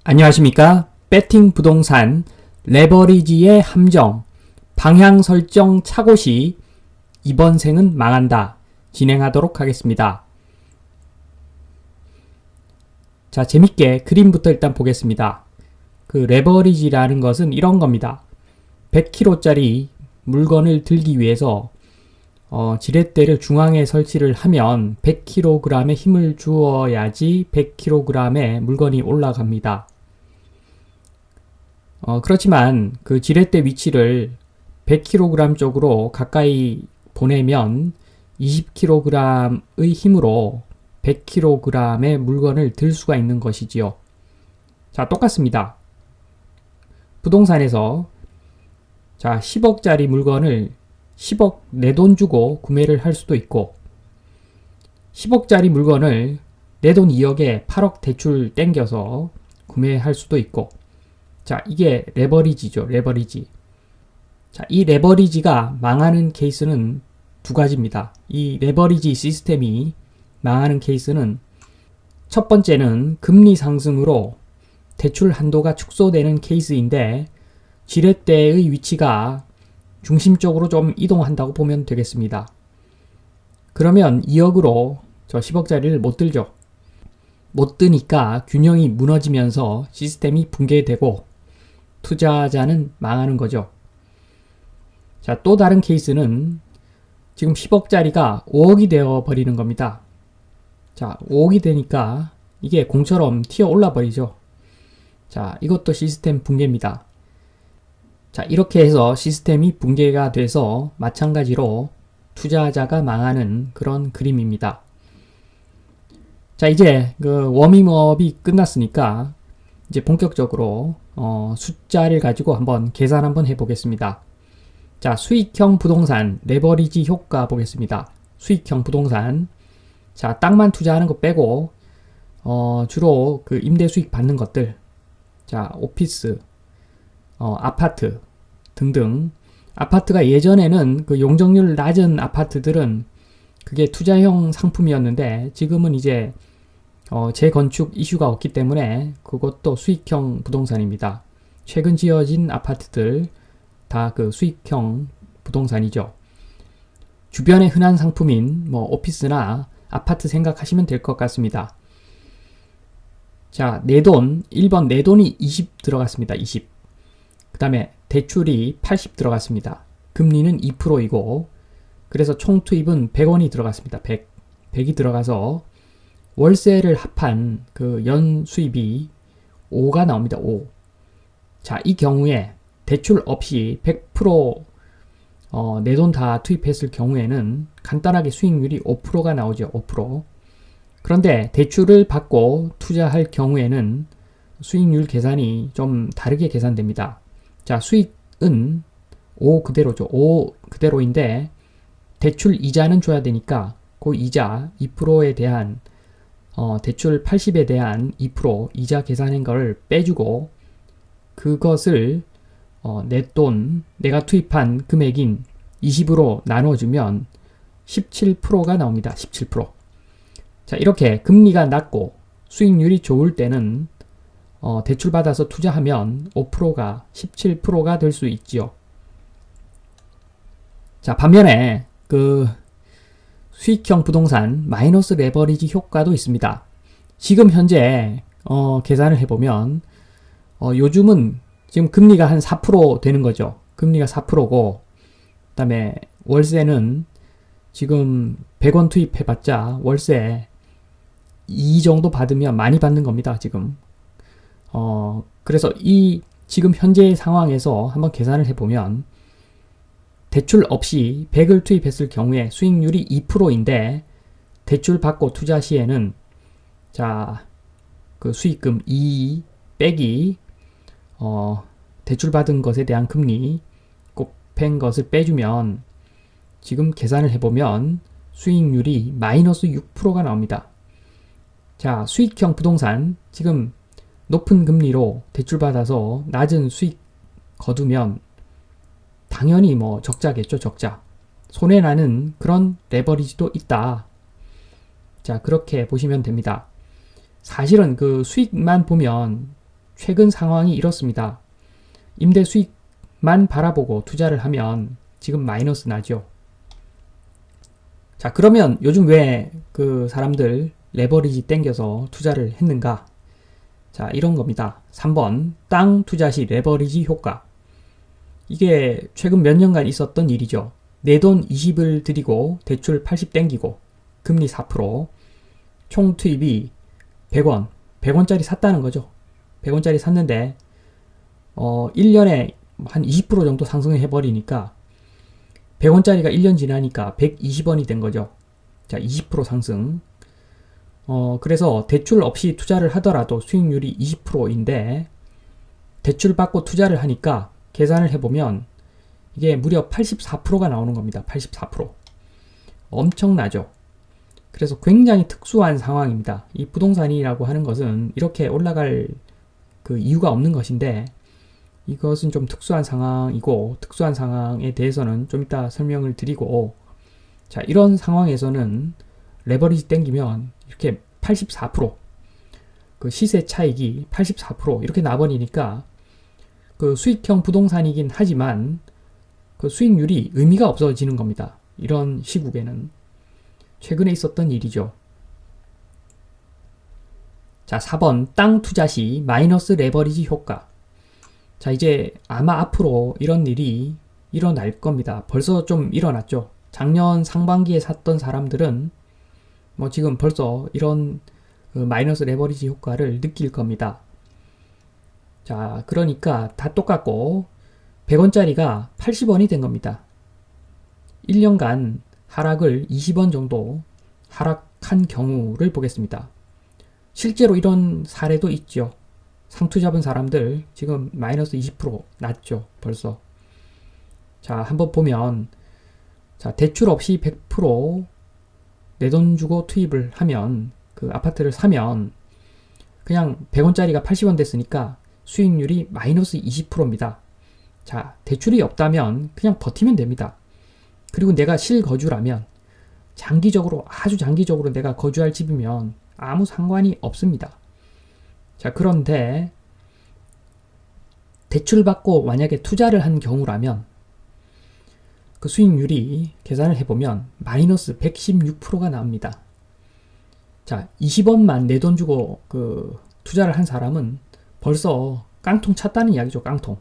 안녕하십니까? 배팅 부동산 레버리지의 함정, 방향 설정 착오 시 이번 생은 망한다. 진행하도록 하겠습니다. 자, 재밌게 그림부터 일단 보겠습니다. 그 레버리지라는 것은 이런 겁니다. 100kg짜리 물건을 들기 위해서 지렛대를 중앙에 설치를 하면 100kg의 힘을 주어야지 100kg의 물건이 올라갑니다. 그렇지만 그 지렛대 위치를 100kg 쪽으로 가까이 보내면 20kg의 힘으로 100kg의 물건을 들 수가 있는 것이지요. 자, 똑같습니다. 부동산에서 자, 10억짜리 물건을 10억 내 돈 주고 구매를 할 수도 있고 10억짜리 물건을 내 돈 2억에 8억 대출 땡겨서 구매할 수도 있고 자, 이게 레버리지죠. 레버리지. 자, 이 레버리지가 망하는 케이스는 두 가지입니다. 이 레버리지 시스템이 망하는 케이스는 첫 번째는 금리 상승으로 대출 한도가 축소되는 케이스인데 지렛대의 위치가 중심적으로 좀 이동한다고 보면 되겠습니다. 그러면 2억으로 저 10억짜리를 못 들죠. 못 드니까 균형이 무너지면서 시스템이 붕괴되고 투자자는 망하는 거죠. 자, 또 다른 케이스는 지금 10억짜리가 5억이 되어 버리는 겁니다. 자, 5억이 되니까 이게 공처럼 튀어 올라 버리죠. 자, 이것도 시스템 붕괴입니다. 자, 이렇게 해서 시스템이 붕괴가 돼서 마찬가지로 투자자가 망하는 그런 그림입니다. 자, 이제 그 워밍업이 끝났으니까 이제 본격적으로 숫자를 가지고 한번 계산 한번 해보겠습니다. 자, 수익형 부동산 레버리지 효과 보겠습니다. 수익형 부동산. 자, 땅만 투자하는 거 빼고 주로 그 임대 수익 받는 것들. 자, 오피스, 아파트 등등. 아파트가 예전에는 그 용적률 낮은 아파트들은 그게 투자형 상품이었는데 지금은 이제 재건축 이슈가 없기 때문에 그것도 수익형 부동산입니다. 최근 지어진 아파트들 다 그 수익형 부동산이죠. 주변에 흔한 상품인 뭐 오피스나 아파트 생각하시면 될 것 같습니다. 자, 내돈 1번 내돈이 20 들어갔습니다. 20. 그 다음에 대출이 80 들어갔습니다. 금리는 2%이고 그래서 총 투입은 100원이 들어갔습니다. 100이 들어가서 월세를 합한 그 연 수입이 5가 나옵니다. 5. 자, 이 경우에 대출 없이 100% 내 돈 다 투입했을 경우에는 간단하게 수익률이 5%가 나오죠. 5%. 그런데 대출을 받고 투자할 경우에는 수익률 계산이 좀 다르게 계산됩니다. 자, 수익은 5 그대로죠. 5 그대로인데 대출 이자는 줘야 되니까 그 이자 2%에 대한 대출 80에 대한 2% 이자 계산한 걸 빼주고 그것을 내 돈, 내가 투입한 금액인 20으로 나눠주면 17%가 나옵니다. 17%. 자, 이렇게 금리가 낮고 수익률이 좋을 때는 대출 받아서 투자하면 5%가 17%가 될 수 있지요. 자, 반면에 그 수익형 부동산 마이너스 레버리지 효과도 있습니다. 지금 현재 계산을 해보면 요즘은 지금 금리가 한 4% 되는 거죠. 금리가 4%고 그 다음에 월세는 지금 100원 투입해봤자 월세 2 정도 받으면 많이 받는 겁니다. 지금 그래서 이 지금 현재의 상황에서 한번 계산을 해보면 대출 없이 100을 투입했을 경우에 수익률이 2%인데 대출 받고 투자 시에는 자, 그 수익금 2 빼기 대출 받은 것에 대한 금리 곱한 것을 빼주면 지금 계산을 해보면 수익률이 마이너스 6%가 나옵니다. 자, 수익형 부동산 지금 높은 금리로 대출 받아서 낮은 수익 거두면 당연히 뭐 적자겠죠. 적자. 손해나는 그런 레버리지도 있다. 자, 그렇게 보시면 됩니다. 사실은 그 수익만 보면 최근 상황이 이렇습니다. 임대 수익만 바라보고 투자를 하면 지금 마이너스 나죠. 자, 그러면 요즘 왜 그 사람들 레버리지 땡겨서 투자를 했는가? 자, 이런 겁니다. 3번, 땅 투자 시 레버리지 효과. 이게 최근 몇 년간 있었던 일이죠. 내 돈 20을 들이고 대출 80 땡기고 금리 4%, 총 투입이 100원, 100원짜리 샀다는 거죠. 100원짜리 샀는데 1년에 한 20% 정도 상승해 버리니까 100원짜리가 1년 지나니까 120원이 된 거죠. 자, 20% 상승. 그래서 대출 없이 투자를 하더라도 수익률이 20%인데 대출 받고 투자를 하니까 계산을 해보면 이게 무려 84%가 나오는 겁니다. 84%. 엄청나죠. 그래서 굉장히 특수한 상황입니다. 이 부동산이라고 하는 것은 이렇게 올라갈 그 이유가 없는 것인데 이것은 좀 특수한 상황이고 특수한 상황에 대해서는 좀 이따 설명을 드리고 자, 이런 상황에서는 레버리지 땡기면 이렇게 84%그 시세 차익이 84% 이렇게 나버리니까 그 수익형 부동산이긴 하지만 그 수익률이 의미가 없어지는 겁니다. 이런 시국에는 최근에 있었던 일이죠. 자, 4번 땅 투자 시 마이너스 레버리지 효과. 자, 이제 아마 앞으로 이런 일이 일어날 겁니다. 벌써 좀 일어났죠. 작년 상반기에 샀던 사람들은 뭐 지금 벌써 이런 그 마이너스 레버리지 효과를 느낄 겁니다. 자, 그러니까 다 똑같고 100원짜리가 80원이 된 겁니다. 1년간 하락을 20원 정도 하락한 경우를 보겠습니다. 실제로 이런 사례도 있죠. 상투 잡은 사람들 지금 마이너스 20% 났죠. 벌써. 자, 한번 보면 자, 대출 없이 100% 내 돈 주고 투입을 하면 그 아파트를 사면 그냥 100원짜리가 80원 됐으니까 수익률이 마이너스 20%입니다. 자, 대출이 없다면 그냥 버티면 됩니다. 그리고 내가 실거주라면 장기적으로 아주 장기적으로 내가 거주할 집이면 아무 상관이 없습니다. 자, 그런데 대출 받고 만약에 투자를 한 경우라면 그 수익률이 계산을 해보면 마이너스 116%가 나옵니다. 자, 20원만 내 돈 주고 그 투자를 한 사람은 벌써 깡통 찼다는 이야기죠. 깡통.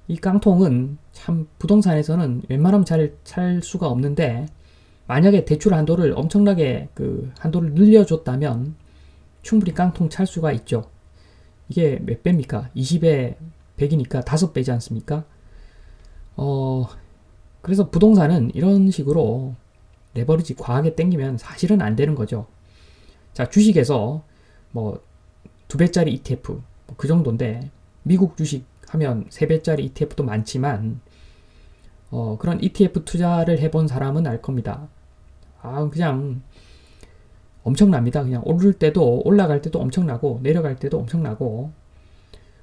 이 깡통은 참 부동산에서는 웬만하면 잘 찰 수가 없는데 만약에 대출 한도를 엄청나게 그 한도를 늘려줬다면 충분히 깡통 찰 수가 있죠. 이게 몇 배입니까? 20에 100이니까 5배지 않습니까? 그래서 부동산은 이런 식으로 레버리지 과하게 땡기면 사실은 안 되는 거죠. 자, 주식에서 뭐 2배짜리 ETF 뭐 그 정도인데 미국 주식 하면 3배짜리 ETF도 많지만 그런 ETF 투자를 해본 사람은 알 겁니다. 그냥 엄청납니다. 그냥 오를 때도 올라갈 때도 엄청나고 내려갈 때도 엄청나고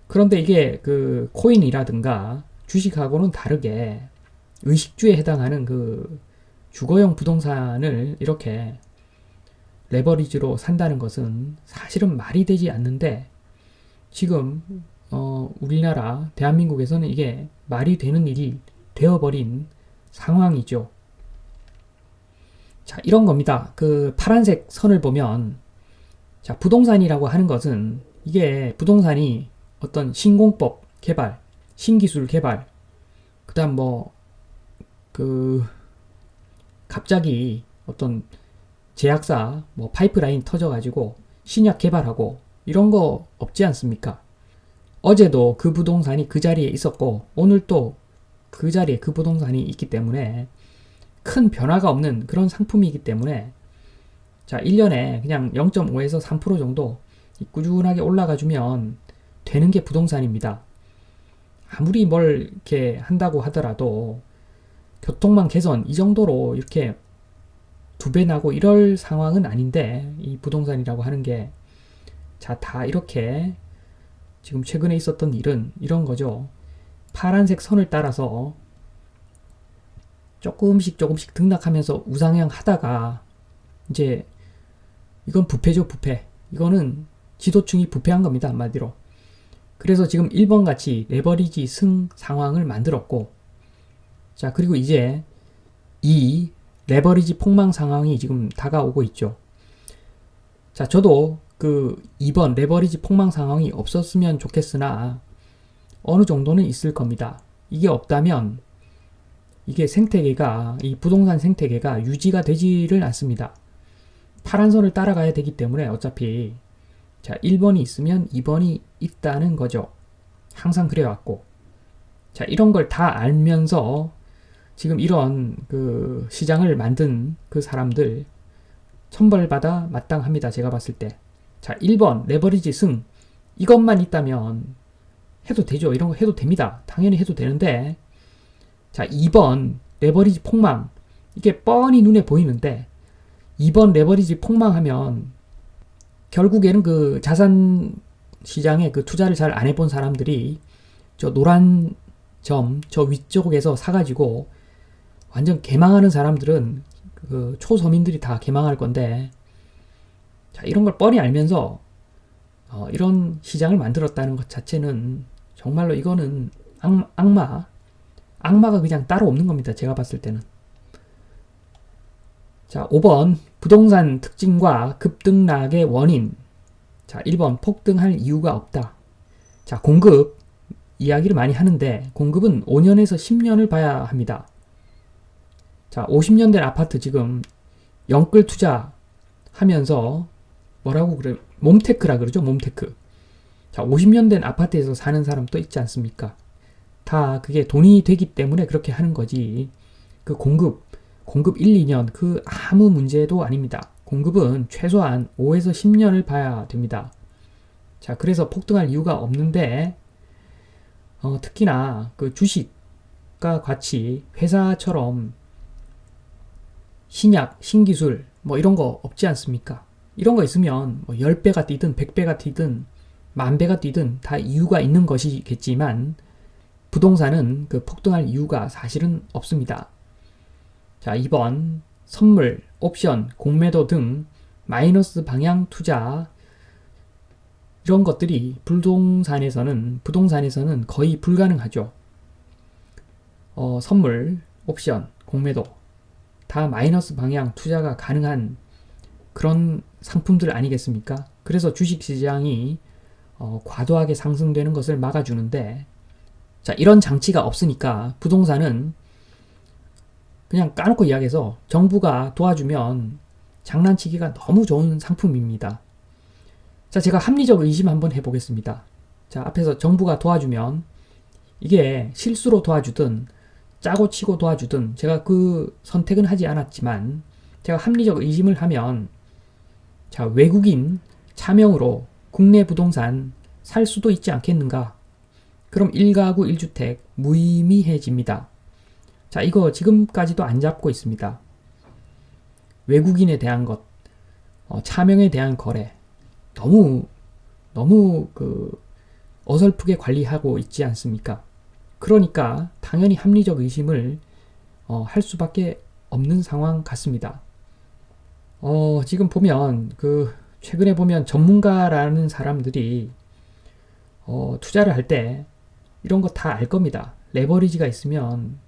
그런데 이게 그 코인이라든가 주식하고는 다르게 의식주에 해당하는 그 주거용 부동산을 이렇게 레버리지로 산다는 것은 사실은 말이 되지 않는데 지금 우리나라 대한민국에서는 이게 말이 되는 일이 되어버린 상황이죠. 자, 이런 겁니다. 그 파란색 선을 보면 자, 부동산이라고 하는 것은 이게 부동산이 어떤 신공법 개발, 신기술 개발, 그 다음 갑자기 어떤 제약사 파이프라인 터져가지고 신약 개발하고 이런 거 없지 않습니까? 어제도 그 부동산이 그 자리에 있었고 오늘 또 그 자리에 그 부동산이 있기 때문에 큰 변화가 없는 그런 상품이기 때문에 자, 1년에 그냥 0.5에서 3% 정도 꾸준하게 올라가주면 되는 게 부동산입니다. 아무리 뭘 이렇게 한다고 하더라도 교통망 개선 이 정도로 이렇게 2배 나고 이럴 상황은 아닌데 이 부동산이라고 하는 게 자, 다 이렇게 지금 최근에 있었던 일은 이런 거죠. 파란색 선을 따라서 조금씩 등락하면서 우상향 하다가 이제 이건 부패죠, 부패. 이거는 지도층이 부패한 겁니다, 한마디로. 그래서 지금 1번 같이 레버리지 승 상황을 만들었고, 자, 그리고 이제 이 레버리지 폭망 상황이 지금 다가오고 있죠. 자, 저도 그 2번 레버리지 폭망 상황이 없었으면 좋겠으나 어느 정도는 있을 겁니다. 이게 없다면 이게 생태계가, 이 부동산 생태계가 유지가 되지를 않습니다. 파란 선을 따라가야 되기 때문에 어차피 자, 1번이 있으면 2번이 있다는 거죠. 항상 그래왔고. 자, 이런 걸 다 알면서 지금 이런 그 시장을 만든 그 사람들 천벌받아 마땅합니다. 제가 봤을 때. 자, 1번 레버리지 승. 이것만 있다면 해도 되죠. 이런 거 해도 됩니다. 당연히 해도 되는데, 자, 2번 레버리지 폭망. 이게 뻔히 눈에 보이는데 2번 레버리지 폭망하면 결국에는 그 자산 시장에 그 투자를 잘 안 해본 사람들이 저 노란 점, 저 위쪽에서 사가지고 완전 개망하는 사람들은 그 초서민들이 다 개망할 건데, 자, 이런 걸 뻔히 알면서 이런 시장을 만들었다는 것 자체는 정말로 이거는 악마가 그냥 따로 없는 겁니다. 제가 봤을 때는. 자, 5번 부동산 특징과 급등락의 원인. 자, 1번 폭등할 이유가 없다. 자, 공급 이야기를 많이 하는데 공급은 5년에서 10년을 봐야 합니다. 자, 50년 된 아파트 지금 영끌 투자 하면서 뭐라고 그래? 몸테크라 그러죠. 몸테크. 자, 50년 된 아파트에서 사는 사람도 있지 않습니까? 다 그게 돈이 되기 때문에 그렇게 하는 거지. 그 공급 1, 2년 그 아무 문제도 아닙니다. 공급은 최소한 5에서 10년을 봐야 됩니다. 자, 그래서 폭등할 이유가 없는데 특히나 그 주식과 같이 회사처럼 신약, 신기술 뭐 이런 거 없지 않습니까? 이런 거 있으면 뭐 10배가 뛰든 100배가 뛰든 10,000배가 뛰든 다 이유가 있는 것이겠지만 부동산은 그 폭등할 이유가 사실은 없습니다. 자, 2번 선물, 옵션, 공매도 등 마이너스 방향 투자, 이런 것들이 부동산에서는 거의 불가능하죠. 선물, 옵션, 공매도 다 마이너스 방향 투자가 가능한 그런 상품들 아니겠습니까? 그래서 주식시장이 과도하게 상승되는 것을 막아주는데, 자, 이런 장치가 없으니까 부동산은 그냥 까놓고 이야기해서 정부가 도와주면 장난치기가 너무 좋은 상품입니다. 자, 제가 합리적 의심 한번 해보겠습니다. 자, 앞에서 정부가 도와주면 이게 실수로 도와주든 짜고 치고 도와주든 제가 그 선택은 하지 않았지만 제가 합리적 의심을 하면, 자, 외국인 차명으로 국내 부동산 살 수도 있지 않겠는가? 그럼 1가구 1주택 무의미해집니다. 자, 이거 지금까지도 안 잡고 있습니다. 외국인에 대한 것, 차명에 대한 거래 너무 그 어설프게 관리하고 있지 않습니까? 그러니까 당연히 합리적 의심을 할 수밖에 없는 상황 같습니다. 지금 보면 그 최근에 보면 전문가라는 사람들이 투자를 할 때 이런 거 다 알 겁니다. 레버리지가 있으면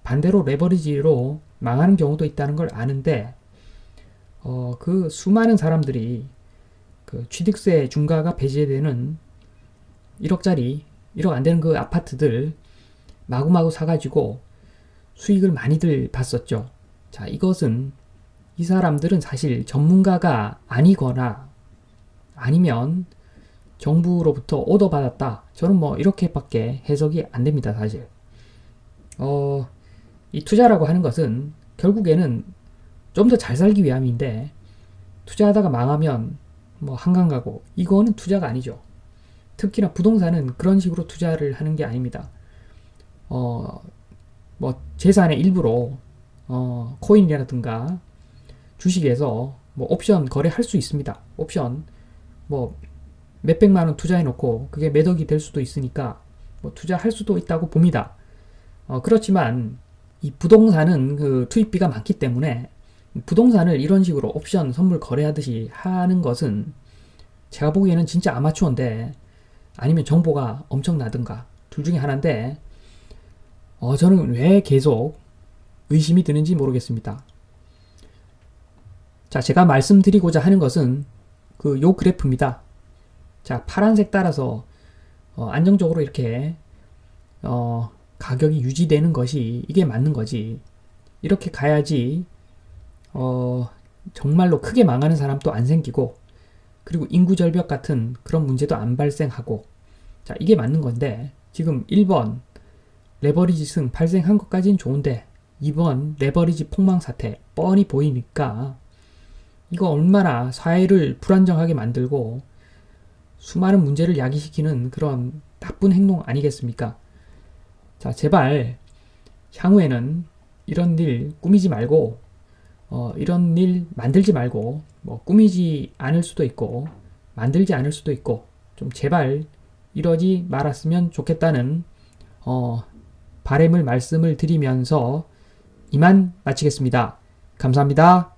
반대로 레버리지로 망하는 경우도 있다는 걸 아는데, 그 수많은 사람들이 그 취득세 중과가 배제되는 1억짜리, 1억 안 되는 그 아파트들 마구마구 사가지고 수익을 많이들 봤었죠. 자, 이것은 이 사람들은 사실 전문가가 아니거나 아니면 정부로부터 오더 받았다. 저는 뭐 이렇게밖에 해석이 안 됩니다, 사실. 이 투자라고 하는 것은 결국에는 좀 더 잘 살기 위함인데, 투자하다가 망하면 뭐 한강 가고, 이거는 투자가 아니죠. 특히나 부동산은 그런 식으로 투자를 하는 게 아닙니다. 뭐 재산의 일부로 코인이라든가 주식에서 뭐 옵션 거래할 수 있습니다. 옵션 뭐 몇백만 원 투자해 놓고 그게 몇 억이 될 수도 있으니까 뭐 투자할 수도 있다고 봅니다. 그렇지만 이 부동산은 그 투입비가 많기 때문에 부동산을 이런 식으로 옵션 선물 거래하듯이 하는 것은 제가 보기에는 진짜 아마추어인데, 아니면 정보가 엄청나든가 둘 중에 하나인데 저는 왜 계속 의심이 드는지 모르겠습니다. 자, 제가 말씀드리고자 하는 것은 요 그래프입니다. 자, 파란색 따라서 안정적으로 이렇게 가격이 유지되는 것이 이게 맞는 거지. 이렇게 가야지 정말로 크게 망하는 사람도 안 생기고 그리고 인구 절벽 같은 그런 문제도 안 발생하고 자, 이게 맞는 건데 지금 1번 레버리지 승 발생한 것까지는 좋은데 2번 레버리지 폭망 사태 뻔히 보이니까 이거 얼마나 사회를 불안정하게 만들고 수많은 문제를 야기시키는 그런 나쁜 행동 아니겠습니까? 자, 제발 향후에는 이런 일 꾸미지 말고 이런 일 만들지 말고 뭐 꾸미지 않을 수도 있고 만들지 않을 수도 있고 좀 제발 이러지 말았으면 좋겠다는 바람을 말씀을 드리면서 이만 마치겠습니다. 감사합니다.